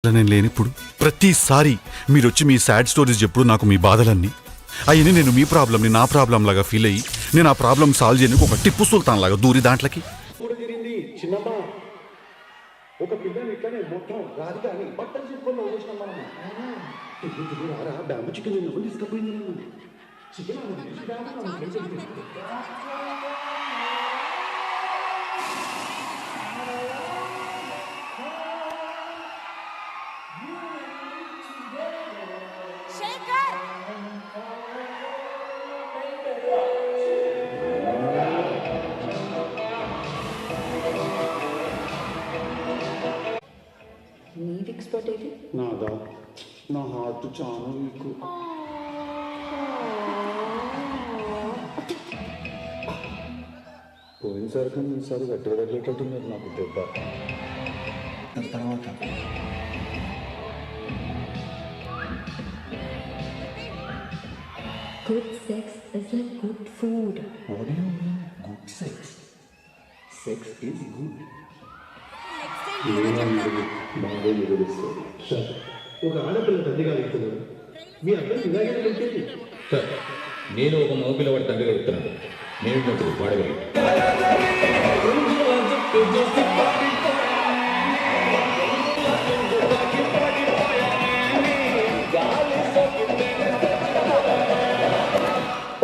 నేను లేనిప్పుడు ప్రతిసారి మీరొచ్చి మీ సాడ్ స్టోరీస్ చెప్పుడు నాకు మీ బాధలన్నీ అయ్యని నేను మీ ప్రాబ్లంని నా ప్రాబ్లం లాగా ఫీల్ అయ్యి నేను ఆ ప్రాబ్లం సాల్వ్ చేయడానికి ఒక టిప్పు సుల్తాన్ లాగా దూరి దాంట్లోకి చిన్నమ్మ ఒక పిల్లని ఇట్లానే మొత్తం రాదు కానీ బట్టలు చెప్పుకొని వదిలేసినాం మనం డాము చికెన్ తీసుకుపోయింది చికెన్ నీది ఎక్స్పర్ట్ ఏది నాదా నా హార్ట్ చాలా మీకు పోయినసారి కానీ ఈసారి గట్టిగా తగ్గేటట్టున్నారు నాకు దెబ్బ తర్వాత good sex is like good food what you mean good sex sex is good బాగా వివరిస్తారు సార్ ఒక ఆడపిల్ల తండ్రిగా వెళ్తున్నారు మీ అబ్బాయి ఇలాగే వెళ్తుంది సార్ నేను ఒక మగపిల్లవాడి తండ్రిగా వెళ్తున్నాను నేను మటుకు వాడగలను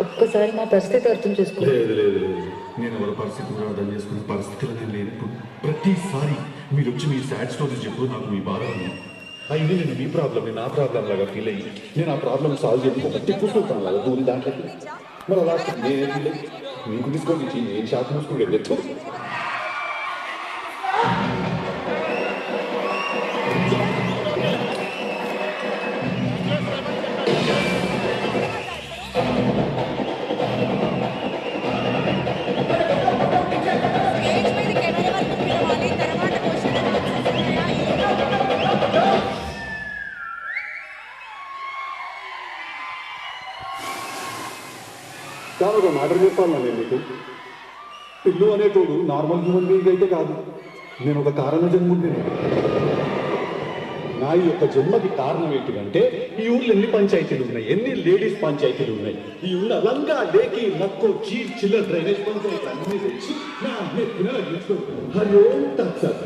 ఒక్కసారి మా పరిస్థితి అర్థం చేసుకో. లేదు లేదు లేదు నేను ఎవరి పరిస్థితులు అర్థం చేసుకునే పరిస్థితులు నేను లేనప్పుడు ప్రతిసారి మీరు వచ్చి మీ సాడ్ స్టోరీస్ చెప్పుడు నాకు మీ బాధలు అయ్యి నేను మీ ప్రాబ్లమ్ని నా ప్రాబ్లం లాగా ఫీల్ అయ్యి నేను ఆ ప్రాబ్లం సాల్వ్ చేయడానికి ఒక టిప్పు సుల్తాన్ లాగా దూరి దాంట్లోకి మరి లాస్ట్ నేనే ఫీల్ అయ్యి మీకు డిస్కౌంట్ ఇచ్చి నేను షాప్ మూసుకుంటే తెచ్చు చాలా ఒక మ్యాటర్ చెప్పాను నేను మీకు పిల్లు అనేటోడు నార్మల్ హ్యూమన్ బీయింగ్ అయితే కాదు నేను ఒక కారణ జన్ముడిని నా ఈ యొక్క జన్మకి కారణం ఏంటిదంటే ఈ ఊర్లో ఎన్ని పంచాయతీలు ఉన్నాయి ఎన్ని లేడీస్ పంచాయతీలు ఉన్నాయి ఈ ఊళ్ళో లంగా లేకి నక్కో చిల్లర డ్రైనేజ్ పంచాయతీ అన్ని తెచ్చి నా అన్ని పిల్లలు హరి ఓం తత్సత్